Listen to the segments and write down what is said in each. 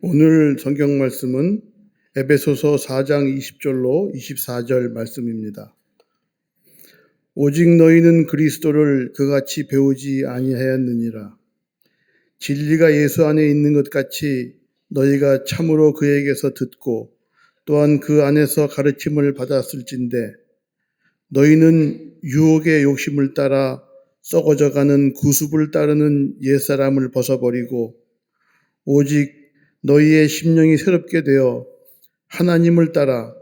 오늘 성경 말씀은 에베소서 4장 20절로 24절 말씀입니다. 오직 너희는 그리스도를 그같이 배우지 아니하였느니라. 진리가 예수 안에 있는 것 같이 너희가 참으로 그에게서 듣고 또한 그 안에서 가르침을 받았을진대 너희는 유혹의 욕심을 따라 썩어져가는 구습을 따르는 옛사람을 벗어버리고 오직 너희의 심령이 새롭게 되어 하나님을 따라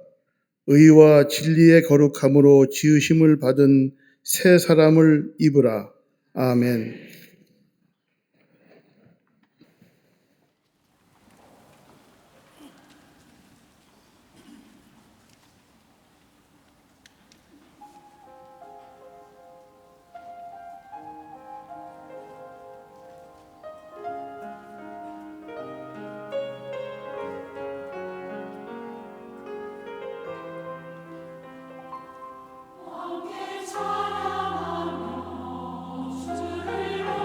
의와 진리의 거룩함으로 지으심을 받은 새 사람을 입으라. 아멘. 함께 찬양하며 주를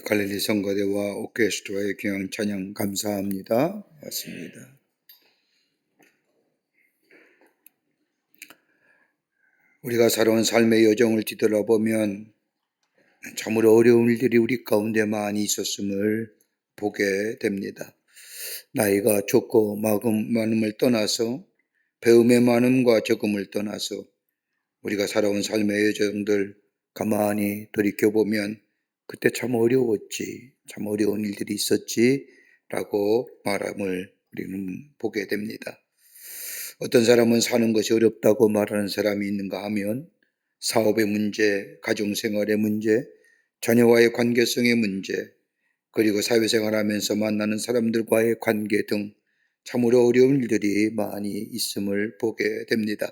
갈릴리 성가대와 오케스트라의 귀한 찬양 감사합니다. 맞습니다. 우리가 살아온 삶의 여정을 뒤돌아보면 참으로 어려운 일들이 우리 가운데 많이 있었음을 보게 됩니다. 나이가 적고 많음을 떠나서, 배움의 많음과 적음을 떠나서 우리가 살아온 삶의 여정들 가만히 돌이켜보면 그때 참 어려웠지, 참 어려운 일들이 있었지 라고 말함을 우리는 보게 됩니다. 어떤 사람은 사는 것이 어렵다고 말하는 사람이 있는가 하면 사업의 문제, 가정생활의 문제, 자녀와의 관계성의 문제, 그리고 사회생활하면서 만나는 사람들과의 관계 등 참으로 어려운 일들이 많이 있음을 보게 됩니다.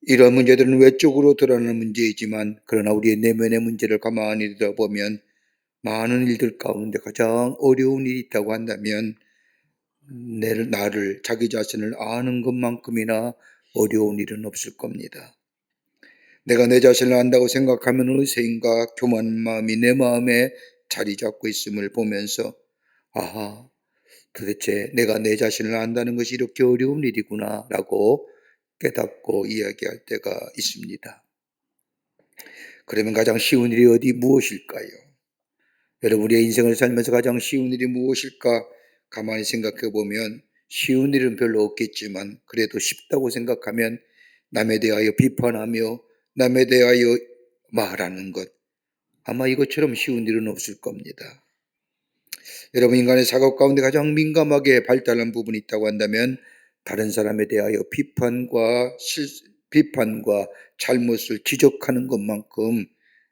이런 문제들은 외적으로 드러나는 문제이지만 그러나 우리의 내면의 문제를 가만히 들여다보면 많은 일들 가운데 가장 어려운 일이 있다고 한다면 나를, 자기 자신을 아는 것만큼이나 어려운 일은 없을 겁니다. 내가 내 자신을 안다고 생각하면 어느새인가 교만한 마음이 내 마음에 자리 잡고 있음을 보면서 아하, 도대체 내가 내 자신을 안다는 것이 이렇게 어려운 일이구나 라고 깨닫고 이야기할 때가 있습니다. 그러면 가장 쉬운 일이 무엇일까요? 여러분, 우리의 인생을 살면서 가장 쉬운 일이 무엇일까 가만히 생각해 보면 쉬운 일은 별로 없겠지만 그래도 쉽다고 생각하면 남에 대하여 비판하며 남에 대하여 말하는 것, 아마 이것처럼 쉬운 일은 없을 겁니다. 여러분, 인간의 작업 가운데 가장 민감하게 발달한 부분이 있다고 한다면 다른 사람에 대하여 비판과 잘못을 지적하는 것만큼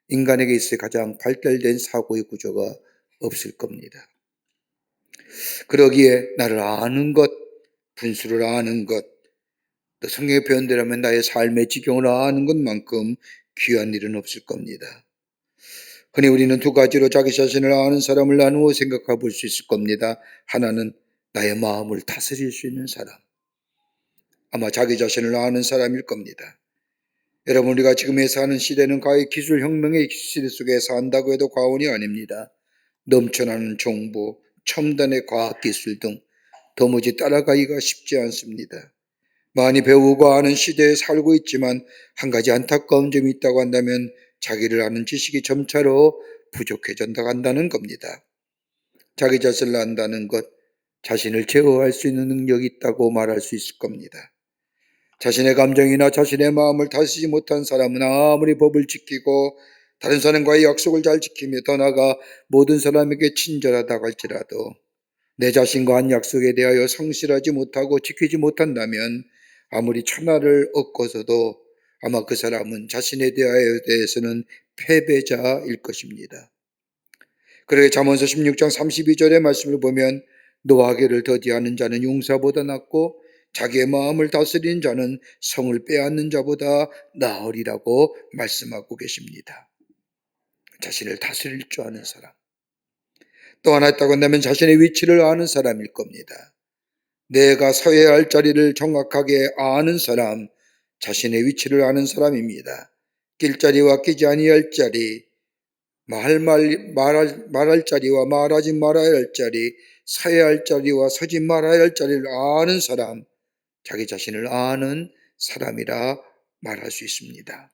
인간에게 있어 가장 발달된 사고의 구조가 없을 겁니다. 그러기에 나를 아는 것, 분수를 아는 것, 또 성경의 표현대로면 나의 삶의 지경을 아는 것만큼 귀한 일은 없을 겁니다. 흔히 우리는 두 가지로 자기 자신을 아는 사람을 나누어 생각해 볼 수 있을 겁니다. 하나는 나의 마음을 다스릴 수 있는 사람, 아마 자기 자신을 아는 사람일 겁니다. 여러분, 우리가 지금 사는 시대는 가히 기술혁명의 시대 속에 산다고 해도 과언이 아닙니다. 넘쳐나는 정보, 첨단의 과학기술 등 도무지 따라가기가 쉽지 않습니다. 많이 배우고 아는 시대에 살고 있지만 한 가지 안타까운 점이 있다고 한다면 자기를 아는 지식이 점차로 부족해져 간다는 겁니다. 자기 자신을 안다는 것, 자신을 제어할 수 있는 능력이 있다고 말할 수 있을 겁니다. 자신의 감정이나 자신의 마음을 다스리지 못한 사람은 아무리 법을 지키고 다른 사람과의 약속을 잘 지키며 더 나아가 모든 사람에게 친절하다고 할지라도 내 자신과 한 약속에 대하여 성실하지 못하고 지키지 못한다면 아무리 천하를 얻고서도 아마 그 사람은 자신에 대해서는 패배자일 것입니다. 그러게 잠언서 16장 32절의 말씀을 보면 노하기를 더디하는 자는 용사보다 낫고 자기의 마음을 다스리는 자는 성을 빼앗는 자보다 나으리라고 말씀하고 계십니다. 자신을 다스릴 줄 아는 사람. 또 하나 있다고 한다면 자신의 위치를 아는 사람일 겁니다. 내가 서야 할 자리를 정확하게 아는 사람, 자신의 위치를 아는 사람입니다. 낄 자리와 끼지 아니할 자리, 말할 자리와 말하지 말아야 할 자리, 서야 할 자리와 서지 말아야 할 자리를 아는 사람, 자기 자신을 아는 사람이라 말할 수 있습니다.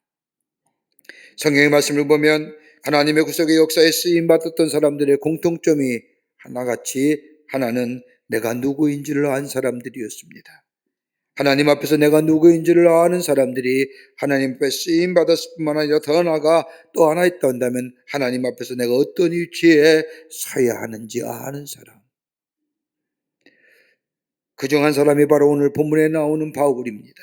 성경의 말씀을 보면 하나님의 구속의 역사에 쓰임받았던 사람들의 공통점이 하나같이 하나는 내가 누구인지를 안 사람들이었습니다. 하나님 앞에서 내가 누구인지를 아는 사람들이 하나님 앞에 쓰임받았을 뿐만 아니라 더 나아가 또 하나 있다 한다면 하나님 앞에서 내가 어떤 위치에 서야 하는지 아는 사람. 그중 한 사람이 바로 오늘 본문에 나오는 바울입니다.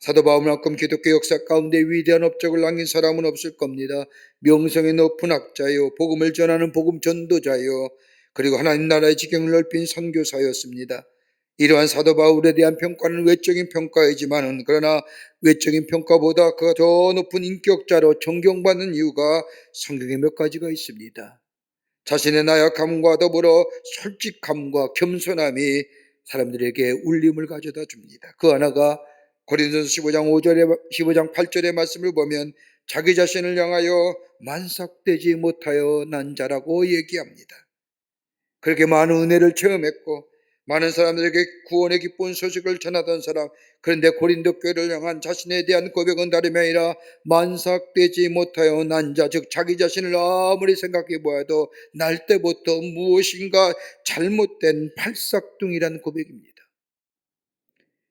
사도 바울만큼 기독교 역사 가운데 위대한 업적을 남긴 사람은 없을 겁니다. 명성의 높은 학자요, 복음을 전하는 복음 전도자요, 그리고 하나님 나라의 지경을 넓힌 선교사였습니다. 이러한 사도 바울에 대한 평가는 외적인 평가이지만 그러나 외적인 평가보다 그가 더 높은 인격자로 존경받는 이유가 성경에 몇 가지가 있습니다. 자신의 나약함과 더불어 솔직함과 겸손함이 사람들에게 울림을 가져다 줍니다. 그 하나가 고린도서 15장 8절의 말씀을 보면 자기 자신을 향하여 만삭되지 못하여 난 자라고 얘기합니다. 그렇게 많은 은혜를 체험했고 많은 사람들에게 구원의 기쁜 소식을 전하던 사람, 그런데 고린도 교회를 향한 자신에 대한 고백은 다름이 아니라 만삭되지 못하여 난 자, 즉 자기 자신을 아무리 생각해 보아도 날 때부터 무엇인가 잘못된 팔싹둥이라는 고백입니다.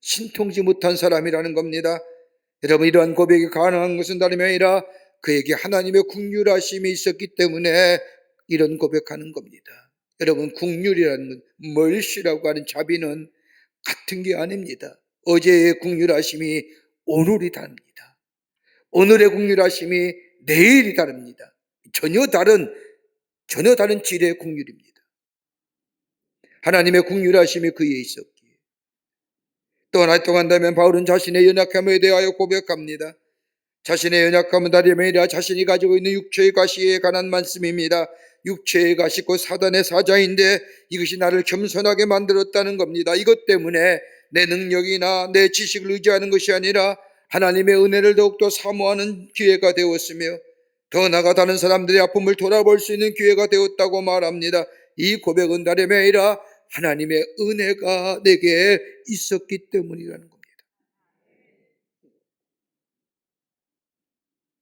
신통지 못한 사람이라는 겁니다. 여러분, 이러한 고백이 가능한 것은 다름이 아니라 그에게 하나님의 긍휼하심이 있었기 때문에 이런 고백하는 겁니다. 여러분, 긍휼이라는 건 멀시라고 하는 자비는 같은 게 아닙니다. 어제의 긍휼하심이 오늘이 다릅니다. 오늘의 긍휼하심이 내일이 다릅니다. 전혀 다른 질의 긍휼입니다. 하나님의 긍휼하심이 그에 있었기에. 또 하나 또 간다면 바울은 자신의 연약함에 대하여 고백합니다. 자신의 연약함은 다름이 아니라 자신이 가지고 있는 육체의 가시에 관한 말씀입니다. 육체의 가시 곧 사단의 사자인데 이것이 나를 겸손하게 만들었다는 겁니다. 이것 때문에 내 능력이나 내 지식을 의지하는 것이 아니라 하나님의 은혜를 더욱더 사모하는 기회가 되었으며 더 나아가 다른 사람들의 아픔을 돌아볼 수 있는 기회가 되었다고 말합니다. 이 고백은 다름이 아니라 하나님의 은혜가 내게 있었기 때문이라는 겁니다.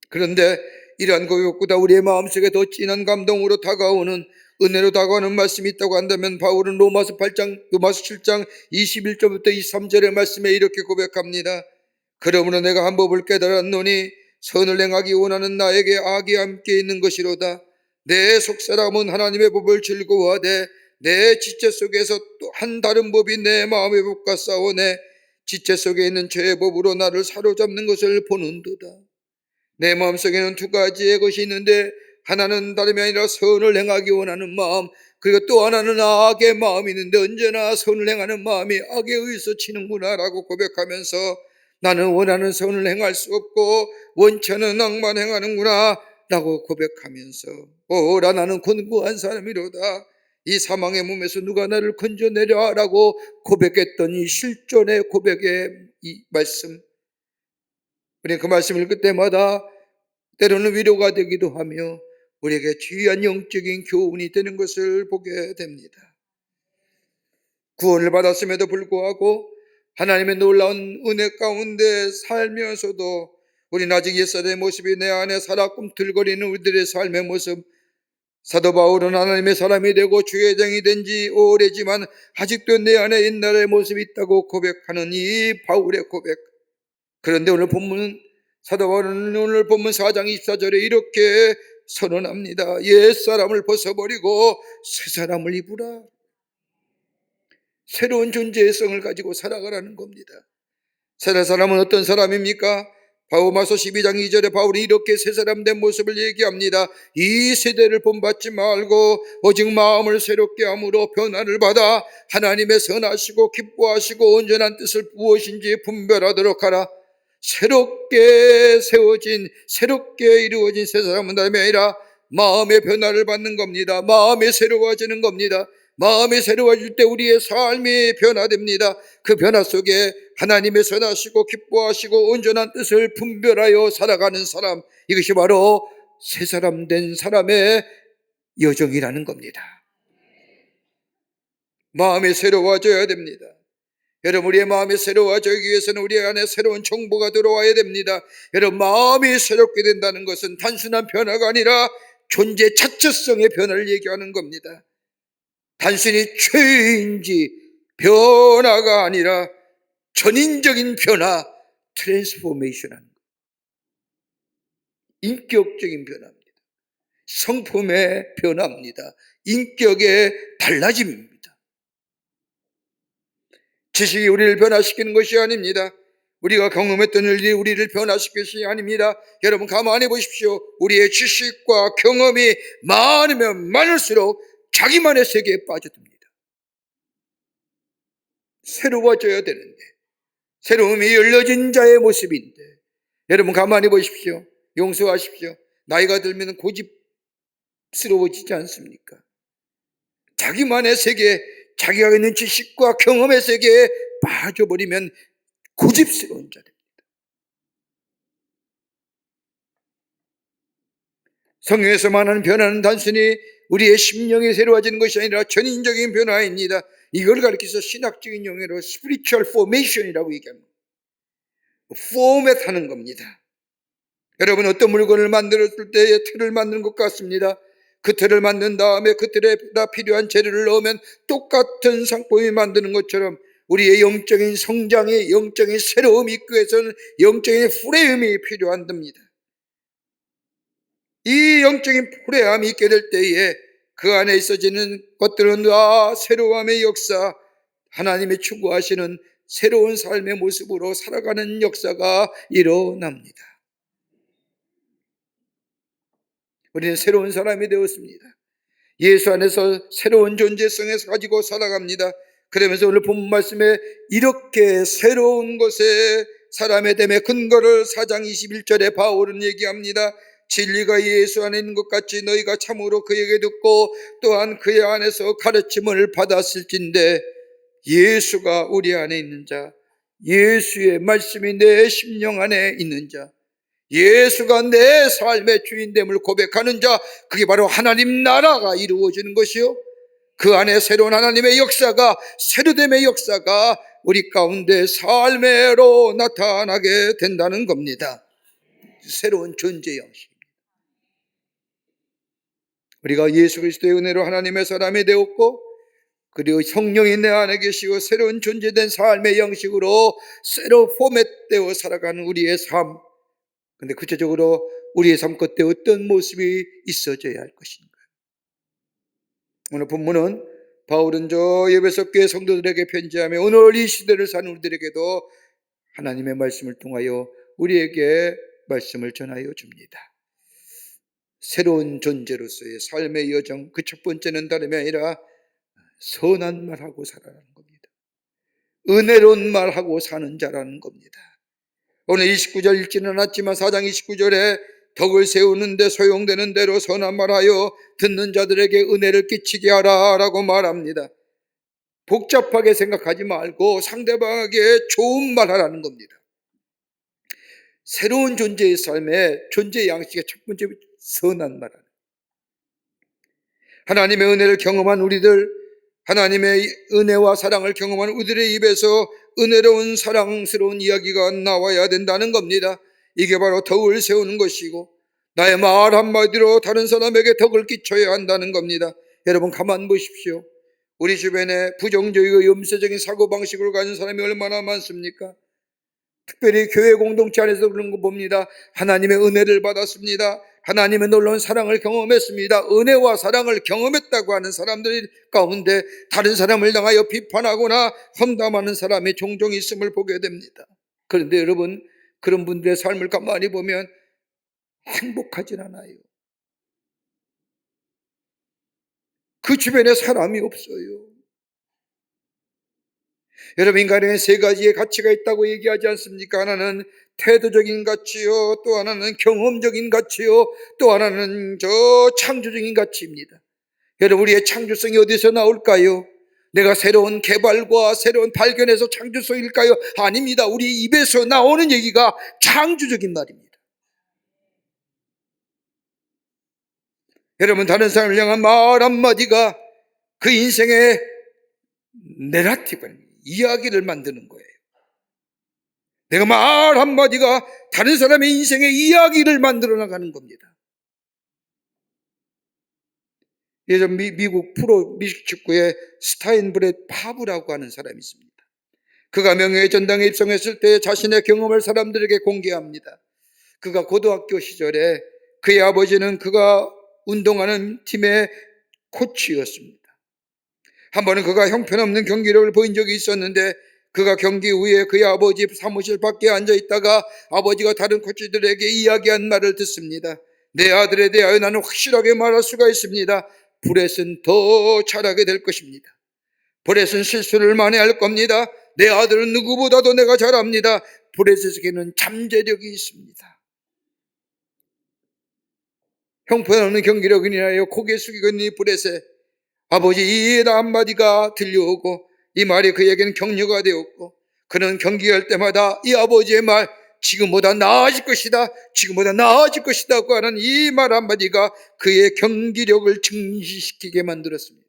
그런데 이러한 고백보다 우리의 마음속에 더 진한 감동으로 다가오는, 은혜로 다가오는 말씀이 있다고 한다면 바울은 로마서 7장 21절부터 23절의 말씀에 이렇게 고백합니다. 그러므로 내가 한 법을 깨달았노니 선을 행하기 원하는 나에게 악이 함께 있는 것이로다. 내 속사람은 하나님의 법을 즐거워하되 내 지체 속에서 또 한 다른 법이 내 마음의 법과 싸우네. 지체 속에 있는 죄의 법으로 나를 사로잡는 것을 보는도다. 내 마음속에는 두 가지의 것이 있는데 하나는 다름이 아니라 선을 행하기 원하는 마음, 그리고 또 하나는 악의 마음이 있는데 언제나 선을 행하는 마음이 악에 의해서 치는구나 라고 고백하면서 나는 원하는 선을 행할 수 없고 원치 않는 악만 행하는구나 라고 고백하면서 오라 나는 곤고한 사람이로다. 이 사망의 몸에서 누가 나를 건져내랴 라고 고백했던 이 실존의 고백의 이 말씀, 우리 그 말씀을 읽을 때마다 때로는 위로가 되기도 하며 우리에게 귀한 영적인 교훈이 되는 것을 보게 됩니다. 구원을 받았음에도 불구하고 하나님의 놀라운 은혜 가운데 살면서도 우리는 아직 옛사람의 모습이 내 안에 살아 꿈틀거리는 우리들의 삶의 모습, 사도 바울은 하나님의 사람이 되고 주의 종이 된 지 오래지만 아직도 내 안에 옛날의 모습이 있다고 고백하는 이 바울의 고백. 그런데 오늘 본문, 사도 바울은 오늘 본문 4장 24절에 이렇게 선언합니다. 옛사람을 벗어버리고 새사람을 입으라. 새로운 존재성을 가지고 살아가라는 겁니다. 새사람은 어떤 사람입니까? 바울마서 12장 2절에 바울이 이렇게 새사람 된 모습을 얘기합니다. 이 세대를 본받지 말고 오직 마음을 새롭게 함으로 변화를 받아 하나님의 선하시고 기뻐하시고 온전한 뜻을 무엇인지 분별하도록 하라. 새롭게 세워진, 새롭게 이루어진 새사람은 다름이 아니라 마음의 변화를 받는 겁니다. 마음이 새로워지는 겁니다. 마음이 새로워질 때 우리의 삶이 변화됩니다. 그 변화 속에 하나님의 선하시고 기뻐하시고 온전한 뜻을 분별하여 살아가는 사람, 이것이 바로 새사람 된 사람의 여정이라는 겁니다. 마음이 새로워져야 됩니다. 여러분, 우리의 마음이 새로워지기 위해서는 우리 안에 새로운 정보가 들어와야 됩니다. 여러분, 마음이 새롭게 된다는 것은 단순한 변화가 아니라 존재 자체성의 변화를 얘기하는 겁니다. 단순히 죄인지 변화가 아니라 전인적인 변화, 트랜스포메이션 하는 것. 인격적인 변화입니다. 성품의 변화입니다. 인격의 달라짐입니다. 지식이 우리를 변화시키는 것이 아닙니다. 우리가 경험했던 일이 우리를 변화시킬 것이 아닙니다. 여러분, 가만히 보십시오. 우리의 지식과 경험이 많으면 많을수록 자기만의 세계에 빠져듭니다. 새로워져야 되는데, 새로움이 열려진 자의 모습인데, 여러분 가만히 보십시오. 용서하십시오. 나이가 들면 고집스러워지지 않습니까? 자기만의 세계, 자기가 있는 지식과 경험의 세계에 빠져버리면 고집스러운 자입니다. 성경에서 말하는 변화는 단순히 우리의 심령이 새로워지는 것이 아니라 전인적인 변화입니다. 이걸 가리켜서 신학적인 용어로 spiritual formation이라고 얘기합니다. 포맷하는 겁니다. 여러분, 어떤 물건을 만들었을 때의 틀을 만드는 것 같습니다. 그 틀을 만든 다음에 그 틀에 필요한 재료를 넣으면 똑같은 상품이 만드는 것처럼 우리의 영적인 성장에, 영적인 새로움이 있기 위해서는 영적인 프레임이 필요합니다. 이 영적인 프레임이 있게 될 때에 그 안에 있어지는 것들은 새로움의 역사, 하나님이 추구하시는 새로운 삶의 모습으로 살아가는 역사가 일어납니다. 우리는 새로운 사람이 되었습니다. 예수 안에서 새로운 존재성에서 가지고 살아갑니다. 그러면서 오늘 본문 말씀에 이렇게 새로운 것에 사람의 됨의 근거를 4장 21절에 바울은 얘기합니다. 진리가 예수 안에 있는 것 같이 너희가 참으로 그에게 듣고 또한 그의 안에서 가르침을 받았을진데, 예수가 우리 안에 있는 자, 예수의 말씀이 내 심령 안에 있는 자, 예수가 내 삶의 주인됨을 고백하는 자, 그게 바로 하나님 나라가 이루어지는 것이요, 그 안에 새로운 하나님의 역사가, 새로됨의 역사가 우리 가운데 삶으로 나타나게 된다는 겁니다. 새로운 존재 형식. 우리가 예수 그리스도의 은혜로 하나님의 사람이 되었고, 그리고 성령이 내 안에 계시고 새로운 존재된 삶의 형식으로 새로 포맷되어 살아가는 우리의 삶. 근데 구체적으로 우리의 삶 끝에 어떤 모습이 있어져야 할 것인가? 오늘 본문은 바울은 저 에베소 교회 성도들에게 편지하며 오늘 이 시대를 사는 우리들에게도 하나님의 말씀을 통하여 우리에게 말씀을 전하여 줍니다. 새로운 존재로서의 삶의 여정, 그 첫 번째는 다름이 아니라 선한 말하고 살아라는 겁니다. 은혜로운 말하고 사는 자라는 겁니다. 오늘 29절 읽지는 않았지만 4장 29절에 덕을 세우는 데 소용되는 대로 선한 말하여 듣는 자들에게 은혜를 끼치게 하라 라고 말합니다. 복잡하게 생각하지 말고 상대방에게 좋은 말 하라는 겁니다. 새로운 존재의 삶에 존재 양식의 첫 번째 선한 말 하는, 하나님의 은혜를 경험한 우리들, 하나님의 은혜와 사랑을 경험한 우리들의 입에서 은혜로운 사랑스러운 이야기가 나와야 된다는 겁니다. 이게 바로 덕을 세우는 것이고 나의 말 한마디로 다른 사람에게 덕을 끼쳐야 한다는 겁니다. 여러분, 가만 보십시오. 우리 주변에 부정적이고 염세적인 사고방식을 가진 사람이 얼마나 많습니까? 특별히 교회 공동체 안에서 그런 거 봅니다. 하나님의 은혜를 받았습니다. 하나님의 놀라운 사랑을 경험했습니다. 은혜와 사랑을 경험했다고 하는 사람들 가운데 다른 사람을 향하여 비판하거나 험담하는 사람이 종종 있음을 보게 됩니다. 그런데 여러분, 그런 분들의 삶을 가만히 보면 행복하진 않아요. 그 주변에 사람이 없어요. 여러분, 인간에게 세 가지의 가치가 있다고 얘기하지 않습니까? 하나는 태도적인 가치요, 또 하나는 경험적인 가치요, 또 하나는 창조적인 가치입니다. 여러분, 우리의 창조성이 어디서 나올까요? 내가 새로운 개발과 새로운 발견에서 창조성일까요? 아닙니다. 우리 입에서 나오는 얘기가 창조적인 말입니다. 여러분, 다른 사람을 향한 말 한마디가 그 인생의 내러티브, 이야기를 만드는 거예요. 내가 말 한마디가 다른 사람의 인생의 이야기를 만들어 나가는 겁니다. 예전 미국 프로 미식 축구의 스타인브렛 파브라고 하는 사람이 있습니다. 그가 명예의 전당에 입성했을 때 자신의 경험을 사람들에게 공개합니다. 그가 고등학교 시절에 그의 아버지는 그가 운동하는 팀의 코치였습니다. 한 번은 그가 형편없는 경기력을 보인 적이 있었는데, 그가 경기 후에 그의 아버지 사무실 밖에 앉아 있다가 아버지가 다른 코치들에게 이야기한 말을 듣습니다. 내 아들에 대하여 나는 확실하게 말할 수가 있습니다. 브렛은 더 잘하게 될 것입니다. 브렛은 실수를 많이 할 겁니다. 내 아들은 누구보다도 내가 잘합니다. 브렛에게는 잠재력이 있습니다. 형편없는 경기력을 인하여 고개 숙이고 있는 이 브렛에 아버지 이 한마디가 들려오고 이 말이 그에게는 격려가 되었고, 그는 경기할 때마다 이 아버지의 말, 지금보다 나아질 것이다, 지금보다 나아질 것이다 고 하는 이 말 한마디가 그의 경기력을 증식시키게 만들었습니다.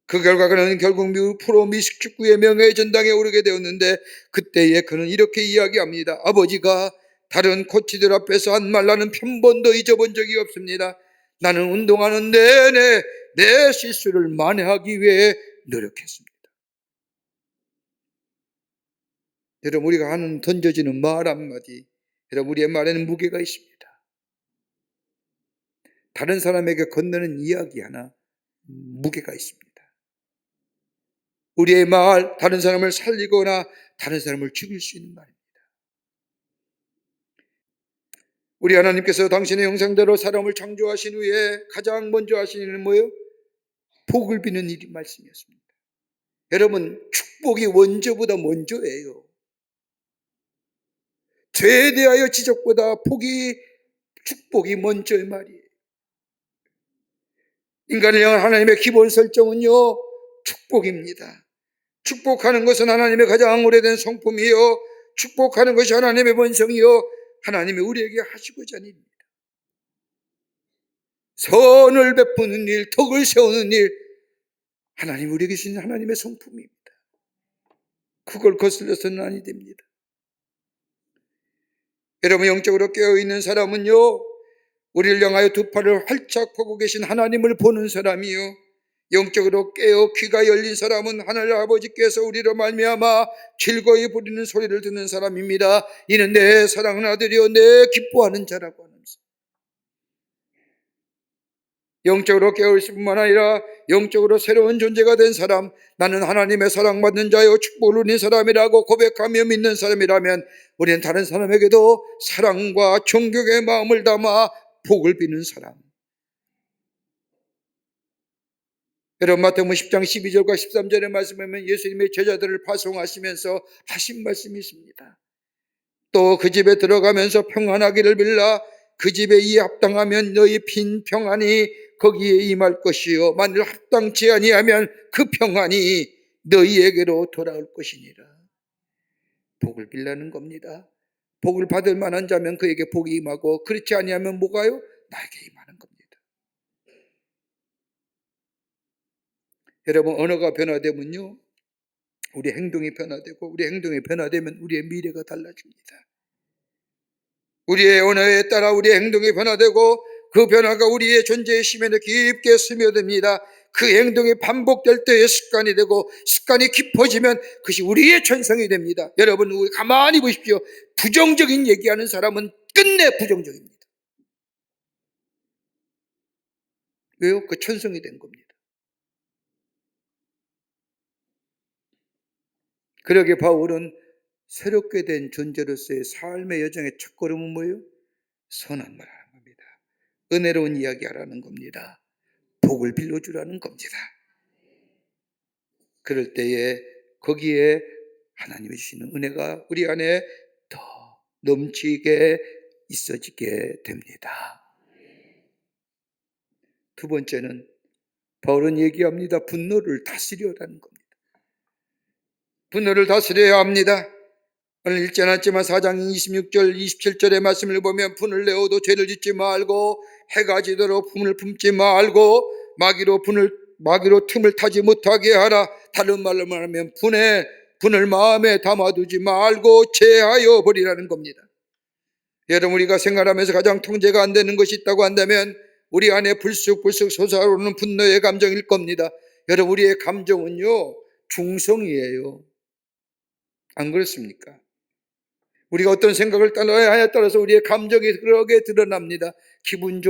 그 결과 그는 결국 미국 프로 미식축구의 명예의 전당에 오르게 되었는데, 그때에 그는 이렇게 이야기합니다. 아버지가 다른 코치들 앞에서 한 말 나는 한 번도 잊어본 적이 없습니다. 나는 운동하는 내내 내 실수를 만회하기 위해 노력했습니다. 여러분, 우리가 하는 던져지는 말 한마디, 여러분, 우리의 말에는 무게가 있습니다. 다른 사람에게 건네는 이야기 하나 무게가 있습니다. 우리의 말, 다른 사람을 살리거나 다른 사람을 죽일 수 있는 말입니다. 우리 하나님께서 당신의 형상대로 사람을 창조하신 후에 가장 먼저 하신 일은 뭐예요? 복을 비는 일이 말씀이었습니다. 여러분, 축복이 원조보다 먼저예요. 죄에 대하여 지적보다 축복이 먼저의 말이에요. 인간을 향한 하나님의 기본 설정은요, 축복입니다. 축복하는 것은 하나님의 가장 오래된 성품이요, 축복하는 것이 하나님의 본성이요, 하나님이 우리에게 하시고자 하는 일입니다. 선을 베푸는 일, 덕을 세우는 일, 하나님 우리에게 주신 하나님의 성품입니다. 그걸 거슬려서는 아니 됩니다. 여러분, 영적으로 깨어있는 사람은요, 우리를 향하여 두 팔을 활짝 펴고 계신 하나님을 보는 사람이요, 영적으로 깨어 귀가 열린 사람은 하늘 아버지께서 우리로 말미암아 즐거이 부리는 소리를 듣는 사람입니다. 이는 내 사랑하는 아들이요 내 기뻐하는 자라고 하면서, 영적으로 깨어있을 뿐만 아니라 영적으로 새로운 존재가 된 사람, 나는 하나님의 사랑받는 자요 축복을 누린 사람이라고 고백하며 믿는 사람이라면, 우리는 다른 사람에게도 사랑과 존경의 마음을 담아 복을 비는 사람. 여러분, 마태복음 10장 12절과 13절의 말씀에 보면 예수님의 제자들을 파송하시면서 하신 말씀이 있습니다. 또 그 집에 들어가면서 평안하기를 빌라. 그 집에 이에 합당하면 너희 빈 평안이 거기에 임할 것이요, 만일 합당치 아니하면 그 평안이 너희에게로 돌아올 것이니라. 복을 빌라는 겁니다. 복을 받을 만한 자면 그에게 복이 임하고, 그렇지 아니하면 뭐가요? 나에게 임하는 겁니다. 여러분, 언어가 변화되면요, 우리 행동이 변화되고, 우리 행동이 변화되면 우리의 미래가 달라집니다. 우리의 언어에 따라 우리의 행동이 변화되고, 그 변화가 우리의 존재의 심연에 깊게 스며듭니다. 그 행동이 반복될 때의 습관이 되고, 습관이 깊어지면 그것이 우리의 천성이 됩니다. 여러분, 우리 가만히 보십시오. 부정적인 얘기하는 사람은 끝내 부정적입니다. 왜요? 그 천성이 된 겁니다. 그러게 바울은 새롭게 된 존재로서의 삶의 여정의 첫걸음은 뭐예요? 선한 말 하는 겁니다. 은혜로운 이야기 하라는 겁니다. 복을 빌려주라는 겁니다. 그럴 때에 거기에 하나님이 주시는 은혜가 우리 안에 더 넘치게 있어지게 됩니다. 두 번째는 바울은 얘기합니다. 분노를 다스려라는 겁니다. 분노를 다스려야 합니다. 오늘 읽지 않았지만 4장 26절 27절의 말씀을 보면, 분을 내어도 죄를 짓지 말고 해가 지도록 분을 품지 말고 마귀로 틈을 타지 못하게 하라. 다른 말로 말하면 분을 마음에 담아두지 말고 제하여 버리라는 겁니다. 여러분, 우리가 생활하면서 가장 통제가 안 되는 것이 있다고 한다면 우리 안에 불쑥불쑥 솟아오르는 분노의 감정일 겁니다. 여러분, 우리의 감정은요, 중성이에요. 안 그렇습니까? 우리가 어떤 생각을 따라야 따라서 우리의 감정이 그렇게 드러납니다. 기분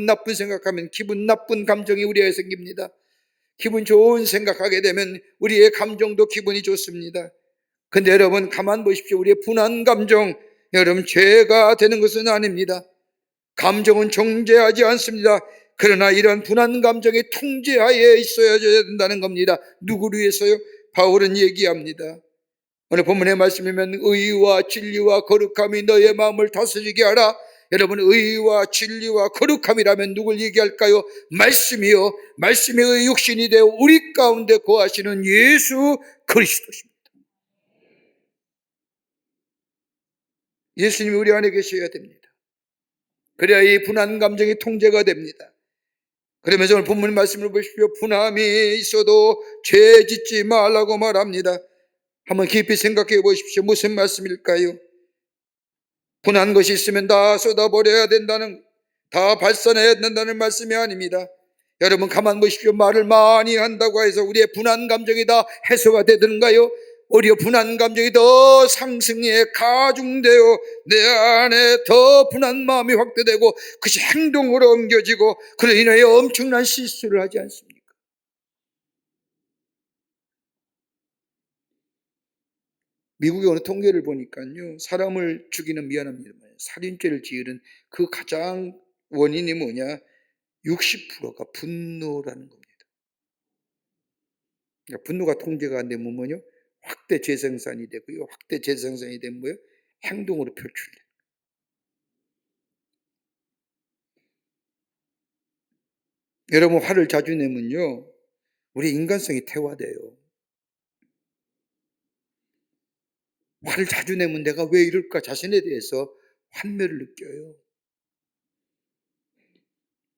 나쁜 생각하면 기분 나쁜 감정이 우리에게 생깁니다. 기분 좋은 생각하게 되면 우리의 감정도 기분이 좋습니다. 근데 여러분, 가만 보십시오. 우리의 분한 감정, 여러분, 죄가 되는 것은 아닙니다. 감정은 정죄하지 않습니다. 그러나 이런 분한 감정이 통제하에 있어야 된다는 겁니다. 누구를 위해서요? 바울은 얘기합니다. 오늘 본문의 말씀이면 의와 진리와 거룩함이 너의 마음을 다스리게 하라. 여러분, 의와 진리와 거룩함이라면 누굴 얘기할까요? 말씀이요, 말씀의 육신이 되어 우리 가운데 거하시는 예수 그리스도십니다. 예수님이 우리 안에 계셔야 됩니다. 그래야 이 분한 감정이 통제가 됩니다. 그러면서 오늘 본문 말씀을 보십시오. 분함이 있어도 죄 짓지 말라고 말합니다. 한번 깊이 생각해 보십시오. 무슨 말씀일까요? 분한 것이 있으면 다 쏟아버려야 된다는, 다 발산해야 된다는 말씀이 아닙니다. 여러분 가만 보십시오. 말을 많이 한다고 해서 우리의 분한 감정이 다 해소가 되든가요? 오히려 분한 감정이 더 상승해 가중되어 내 안에 더 분한 마음이 확대되고 그것이 행동으로 옮겨지고 그로 인하여 엄청난 실수를 하지 않습니까? 미국의 어느 통계를 보니까요, 사람을 죽이는, 미안합니다, 살인죄를 지으는 그 가장 원인이 뭐냐? 60%가 분노라는 겁니다. 그러니까 분노가 통제가 안 되면 뭐냐? 확대 재생산이 되고요. 확대 재생산이 되면 뭐예요? 행동으로 표출돼요. 여러분 화를 자주 내면요, 우리 인간성이 퇴화돼요. 화를 자주 내면 내가 왜 이럴까 자신에 대해서 환멸을 느껴요.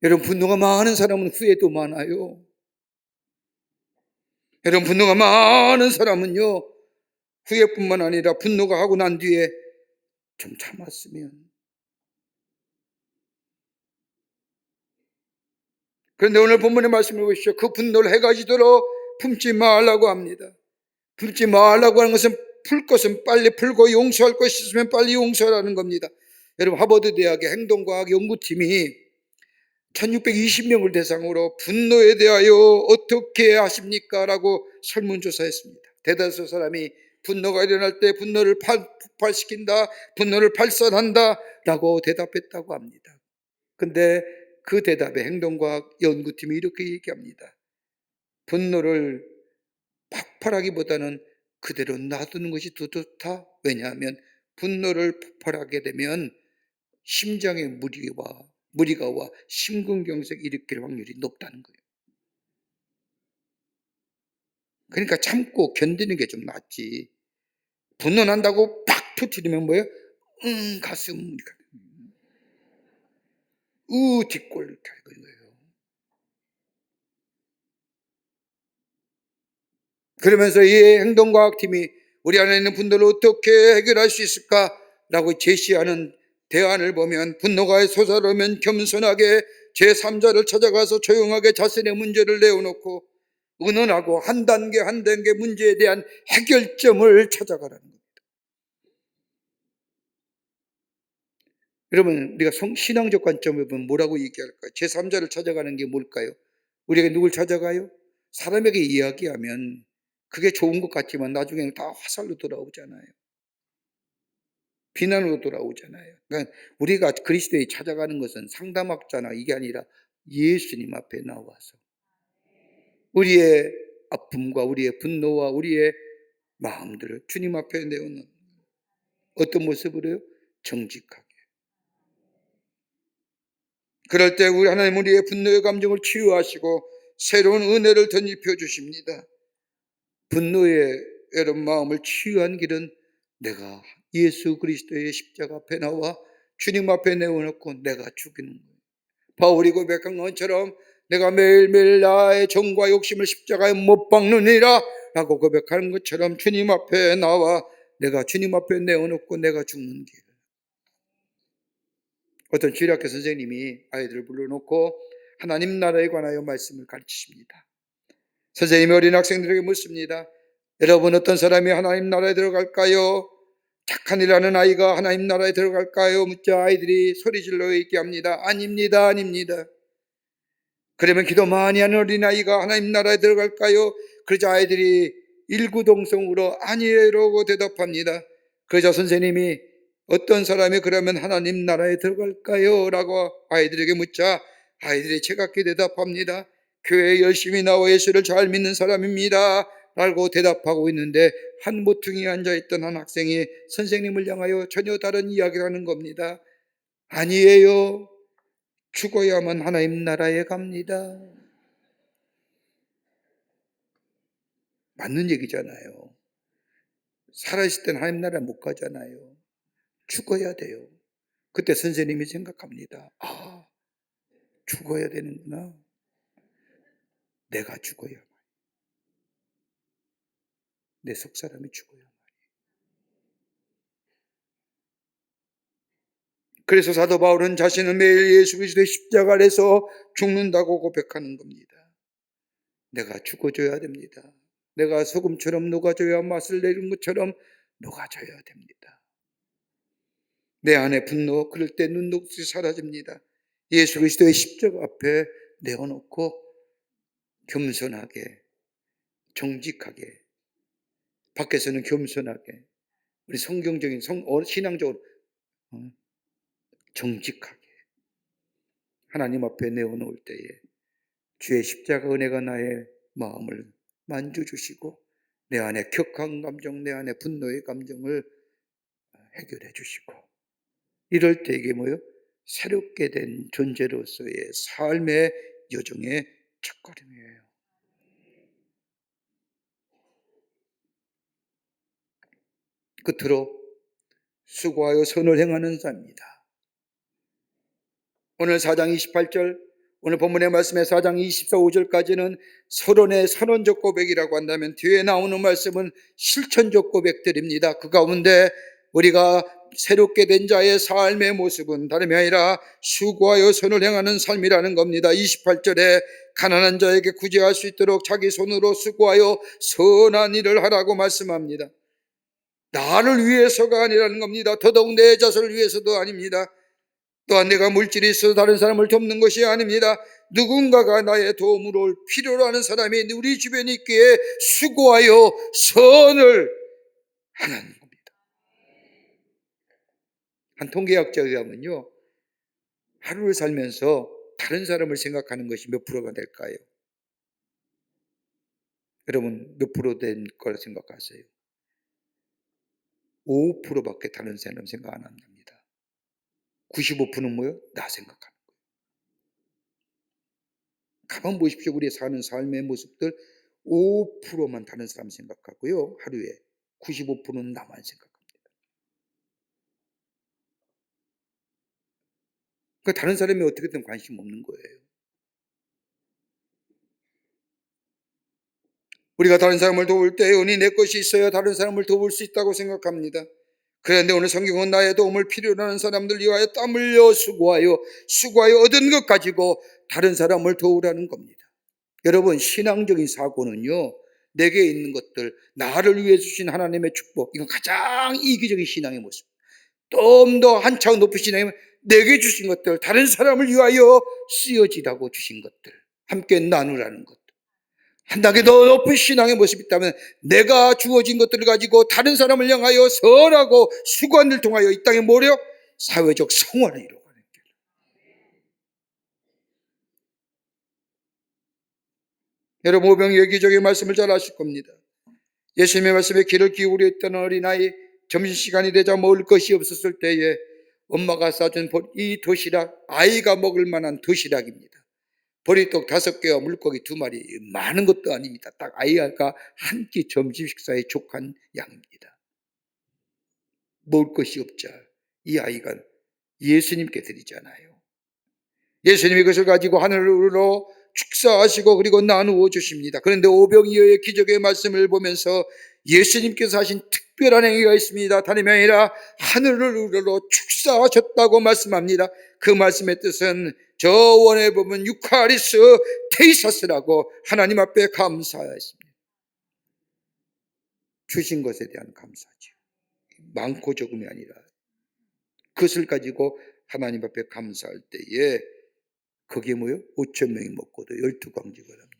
여러분 분노가 많은 사람은 후회도 많아요. 여러분 분노가 많은 사람은요, 후회뿐만 아니라 분노가 하고 난 뒤에 좀 참았으면. 그런데 오늘 본문의 말씀을 보시죠. 그 분노를 해가지도록 품지 말라고 합니다. 품지 말라고 하는 것은 풀 것은 빨리 풀고 용서할 것이 있으면 빨리 용서하라는 겁니다. 여러분 하버드 대학의 행동과학 연구팀이 1620명을 대상으로 분노에 대하여 어떻게 하십니까? 라고 설문조사했습니다. 대다수 사람이 분노가 일어날 때 분노를 폭발시킨다, 분노를 발산한다 라고 대답했다고 합니다. 근데 그 대답에 행동과학 연구팀이 이렇게 얘기합니다. 분노를 폭발하기보다는 그대로 놔두는 것이 더 좋다. 왜냐하면 분노를 폭발하게 되면 심장에 무리가 와 심근경색 일으킬 확률이 높다는 거예요. 그러니까 참고 견디는 게 좀 낫지. 분노난다고 팍 터뜨리면 뭐예요? 가슴, 뒷골 켜는 거예요. 그러면서 이 행동과학팀이 우리 안에 있는 분노를 어떻게 해결할 수 있을까라고 제시하는 대안을 보면, 분노가 솟아오르면 겸손하게 제3자를 찾아가서 조용하게 자신의 문제를 내어놓고 은은하고 한 단계 한 단계 문제에 대한 해결점을 찾아가라는 겁니다. 여러분 우리가 신앙적 관점을 보면 뭐라고 얘기할까요? 제3자를 찾아가는 게 뭘까요? 우리가 누굴 찾아가요? 사람에게 이야기하면 그게 좋은 것 같지만 나중에는 다 화살로 돌아오잖아요. 비난으로 돌아오잖아요. 그러니까 우리가 그리스도에 찾아가는 것은 상담학자나 이게 아니라 예수님 앞에 나와서 우리의 아픔과 우리의 분노와 우리의 마음들을 주님 앞에 내어놓는, 어떤 모습으로요? 정직하게. 그럴 때 우리 하나님 우리의 분노의 감정을 치유하시고 새로운 은혜를 덧입혀 주십니다. 분노의 여러분 마음을 치유한 길은 내가 예수 그리스도의 십자가 앞에 나와 주님 앞에 내어놓고 내가 죽이는 거예요. 바울이 고백한 것처럼 내가 매일매일 나의 정과 욕심을 십자가에 못 박느니라 라고 고백하는 것처럼 주님 앞에 나와 내가 주님 앞에 내어놓고 내가 죽는 길. 어떤 주일학교 선생님이 아이들을 불러놓고 하나님 나라에 관하여 말씀을 가르치십니다. 선생님이 어린 학생들에게 묻습니다. 여러분 어떤 사람이 하나님 나라에 들어갈까요? 착한 일 하는 아이가 하나님 나라에 들어갈까요? 묻자 아이들이 소리질러 얘기합니다. 아닙니다, 아닙니다. 그러면 기도 많이 하는 어린아이가 하나님 나라에 들어갈까요? 그러자 아이들이 일구동성으로 아니에요라고 대답합니다. 그러자 선생님이 어떤 사람이 그러면 하나님 나라에 들어갈까요? 라고 아이들에게 묻자 아이들이 채갑게 대답합니다. 교회에 열심히 나와 예수를 잘 믿는 사람입니다 라고 대답하고 있는데, 한 모퉁이에 앉아있던 한 학생이 선생님을 향하여 전혀 다른 이야기를 하는 겁니다. 아니에요, 죽어야만 하나님 나라에 갑니다. 맞는 얘기잖아요. 살아있을 때는 하나님 나라에 못 가잖아요. 죽어야 돼요. 그때 선생님이 생각합니다. 아, 죽어야 되는구나. 내가 죽어야. 내 속 사람이 죽어야. 그래서 사도 바울은 자신은 매일 예수 그리스도의 십자가 아래서 죽는다고 고백하는 겁니다. 내가 죽어줘야 됩니다. 내가 소금처럼 녹아줘야 맛을 내는 것처럼 녹아줘야 됩니다. 내 안에 분노, 그럴 때 눈녹듯이 사라집니다. 예수 그리스도의 십자가 앞에 내어놓고 겸손하게, 정직하게, 밖에서는 겸손하게, 우리 성경적인 신앙적으로 정직하게 하나님 앞에 내어놓을 때에 주의 십자가 은혜가 나의 마음을 만져주시고 내 안에 격한 감정, 내 안에 분노의 감정을 해결해 주시고, 이럴 때 이게 뭐예요? 새롭게 된 존재로서의 삶의 여정의 첫걸음이에요. 끝으로 수고하여 선을 행하는 자입니다. 오늘 4장 28절, 오늘 본문의 말씀의 4장 24, 5절까지는 서론의 선언적 고백이라고 한다면 뒤에 나오는 말씀은 실천적 고백들입니다. 그 가운데 우리가 새롭게 된 자의 삶의 모습은 다름이 아니라 수고하여 선을 행하는 삶이라는 겁니다. 28절에 가난한 자에게 구제할 수 있도록 자기 손으로 수고하여 선한 일을 하라고 말씀합니다. 나를 위해서가 아니라는 겁니다. 더더욱 내 자신을 위해서도 아닙니다. 또한 내가 물질이 있어서 다른 사람을 돕는 것이 아닙니다. 누군가가 나의 도움으로 필요로 하는 사람이 우리 주변에 있기에 수고하여 선을 하는 겁니다. 한 통계학자에 의하면요, 하루를 살면서 다른 사람을 생각하는 것이 몇 프로가 될까요? 여러분 몇 프로 된 거라 생각하세요? 5%밖에 다른 사람 생각 안 합니다. 95%는 뭐예요? 나 생각하는 거예요. 가만 보십시오. 우리 사는 삶의 모습들 5%만 다른 사람 생각하고요, 하루에 95%는 나만 생각합니다. 그러니까 다른 사람이 어떻게든 관심 없는 거예요. 우리가 다른 사람을 도울 때 은이 내 것이 있어야 다른 사람을 도울 수 있다고 생각합니다. 그런데 오늘 성경은 나의 도움을 필요로 하는 사람들 위하여 땀 흘려 수고하여 얻은 것 가지고 다른 사람을 도우라는 겁니다. 여러분, 신앙적인 사고는요, 내게 있는 것들, 나를 위해 주신 하나님의 축복, 이건 가장 이기적인 신앙의 모습. 좀 더 한 차원 높은 신앙이면 내게 주신 것들, 다른 사람을 위하여 쓰여지라고 주신 것들, 함께 나누라는 것. 한 단계 더 높은 신앙의 모습이 있다면 내가 주어진 것들을 가지고 다른 사람을 향하여 선하고 수고한 일을 통하여 이 땅에 뭐래요? 사회적 성화를 이루어가는 길. 여러분, 오병이어 기적의 말씀을 잘 아실 겁니다. 예수님의 말씀에 귀를 기울여 있던 어린아이, 점심시간이 되자 먹을 것이 없었을 때에 엄마가 싸준 이 도시락, 아이가 먹을 만한 도시락입니다. 보리떡 5개와 물고기 2마리, 많은 것도 아닙니다. 딱 아이가 한 끼 점심 식사에 족한 양입니다. 먹을 것이 없자 이 아이가 예수님께 드리잖아요. 예수님이 그것을 가지고 하늘로 축사하시고 그리고 나누어 주십니다. 그런데 오병이어의 기적의 말씀을 보면서 예수님께서 하신 특별한 행위가 있습니다. 다름이 아니라 하늘을 우러러 축사하셨다고 말씀합니다. 그 말씀의 뜻은 저 원에 보면 유카리스 테이사스라고 하나님 앞에 감사했습니다. 주신 것에 대한 감사죠. 많고 적음이 아니라 그것을 가지고 하나님 앞에 감사할 때에 그게 뭐예요? 5천 명이 먹고도 12광지가 합니다.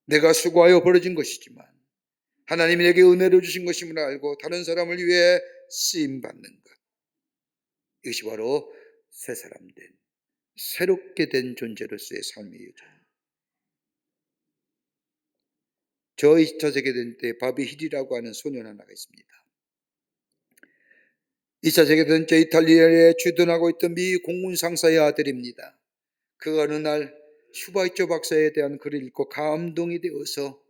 내가 수고하여 벌어진 것이지만 하나님이 내게 은혜로 주신 것임을 알고 다른 사람을 위해 쓰임받는 것, 이것이 바로 새 사람 된, 새롭게 된 존재로서의 삶의 여정. 저 2차 세계대전 때 바비 힐이라고 하는 소년 하나가 있습니다. 2차 세계대전 때 이탈리아에 주둔하고 있던 미 공군 상사의 아들입니다. 그 어느 날 슈바이처 박사에 대한 글을 읽고 감동이 되어서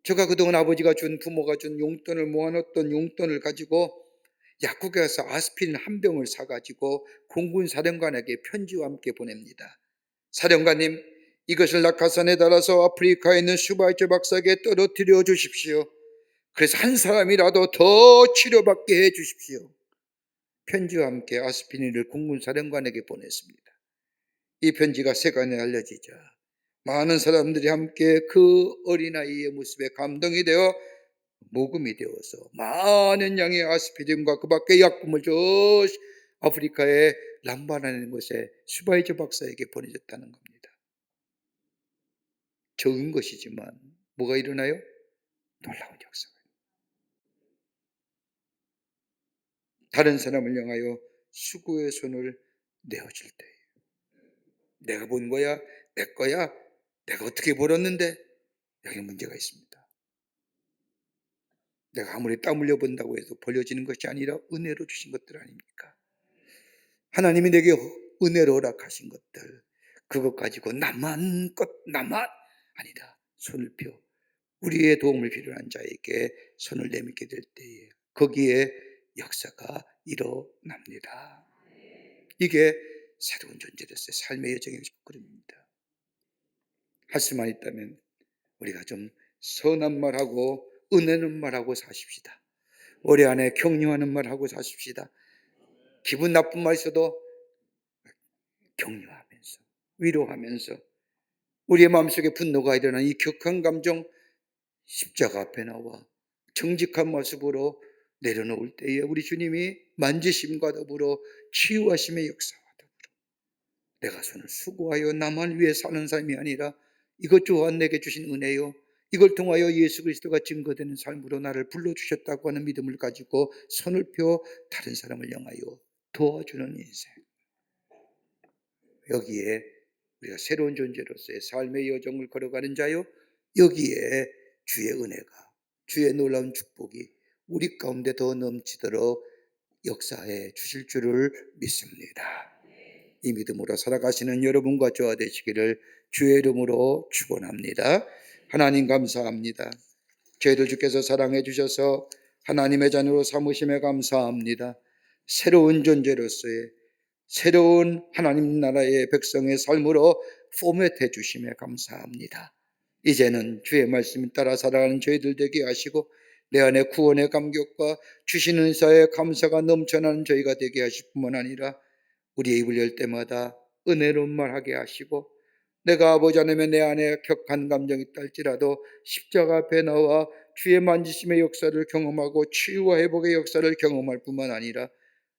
제가 그동안 아버지가 준, 부모가 준 용돈을 모아놓던 용돈을 가지고 약국에 가서 아스피린 한 병을 사가지고 공군 사령관에게 편지와 함께 보냅니다. 사령관님, 이것을 낙하산에 달아서 아프리카에 있는 슈바이처 박사에게 떨어뜨려 주십시오. 그래서 한 사람이라도 더 치료받게 해 주십시오. 편지와 함께 아스피린을 공군 사령관에게 보냈습니다. 이 편지가 세간에 알려지자 많은 사람들이 함께 그 어린아이의 모습에 감동이 되어 모금이 되어서 많은 양의 아스피린과 그 밖의 약품을 저 아프리카의 람바라는 곳에 슈바이처 박사에게 보내줬다는 겁니다. 적은 것이지만 뭐가 일어나요? 놀라운 역사가. 다른 사람을 향하여 수고의 손을 내어줄 때, 내가 본 거야, 내 거야, 내가 어떻게 벌었는데, 여기 문제가 있습니다. 내가 아무리 땀 흘려 본다고 해도 벌려지는 것이 아니라 은혜로 주신 것들 아닙니까? 하나님이 내게 은혜로 허락하신 것들, 그것 가지고 나만 아니다. 손을 펴 우리의 도움을 필요한 자에게 손을 내밀게 될 때에 거기에 역사가 일어납니다. 이게 새로운 존재로서의 삶의 여정의 그림입니다. 할 수만 있다면 우리가 좀 선한 말하고 은혜는 말하고 사십시다. 올해 안에 격려하는 말하고 사십시다. 기분 나쁜 말 있어도 격려하면서 위로하면서 우리의 마음속에 분노가 일어난 이 격한 감정 십자가 앞에 나와 정직한 모습으로 내려놓을 때에 우리 주님이 만지심과 더불어 치유하심의 역사와 더불어 내가 손을 수고하여 나만 위해 사는 삶이 아니라 이것 또한 내게 주신 은혜요, 이걸 통하여 예수 그리스도가 증거되는 삶으로 나를 불러주셨다고 하는 믿음을 가지고 손을 펴 다른 사람을 향하여 도와주는 인생, 여기에 우리가 새로운 존재로서의 삶의 여정을 걸어가는 자요, 여기에 주의 은혜가, 주의 놀라운 축복이 우리 가운데 더 넘치도록 역사해 주실 줄을 믿습니다. 이 믿음으로 살아가시는 여러분과 저와 되시기를 주의 이름으로 축원합니다. 하나님 감사합니다. 저희들 주께서 사랑해 주셔서 하나님의 자녀로 삼으심에 감사합니다. 새로운 존재로서의 새로운 하나님 나라의 백성의 삶으로 포맷해 주심에 감사합니다. 이제는 주의 말씀 따라 살아가는 저희들 되게 하시고 내 안에 구원의 감격과 주시는 은사의 감사가 넘쳐나는 저희가 되게 하실 뿐만 아니라 우리의 입을 열 때마다 은혜로운 말하게 하시고 내가 아버지 하나님의 내 안에 격한 감정이 있다 할지라도 십자가 앞에 나와 주의 만지심의 역사를 경험하고 치유와 회복의 역사를 경험할 뿐만 아니라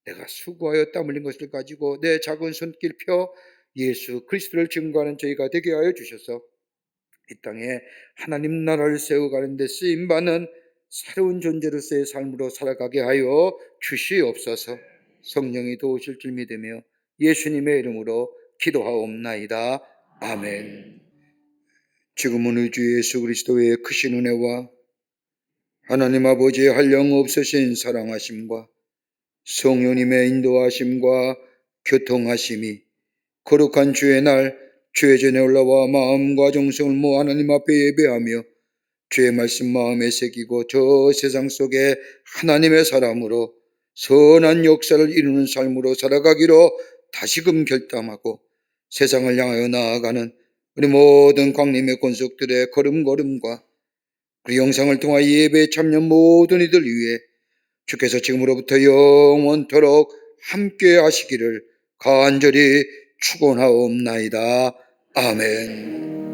내가 수고하여 땀 흘린 것을 가지고 내 작은 손길 펴 예수 그리스도를 증거하는 저희가 되게 하여 주셔서 이 땅에 하나님 나라를 세워가는 데 쓰임받는 새로운 존재로서의 삶으로 살아가게 하여 주시옵소서. 성령이 도우실 줄 믿으며 예수님의 이름으로 기도하옵나이다. 아멘. 지금은 우리 주 예수 그리스도의 크신 은혜와 하나님 아버지의 한량없으신 사랑하심과 성령님의 인도하심과 교통하심이 거룩한 주의 날 주의 전에 올라와 마음과 정성을 모아 하나님 앞에 예배하며 주의 말씀 마음에 새기고 저 세상 속에 하나님의 사람으로 선한 역사를 이루는 삶으로 살아가기로 다시금 결단하고 세상을 향하여 나아가는 우리 모든 광림의 권속들의 걸음걸음과 그 영상을 통하여 예배에 참여 모든 이들 위해 주께서 지금으로부터 영원토록 함께 하시기를 간절히 축원하옵나이다. 아멘.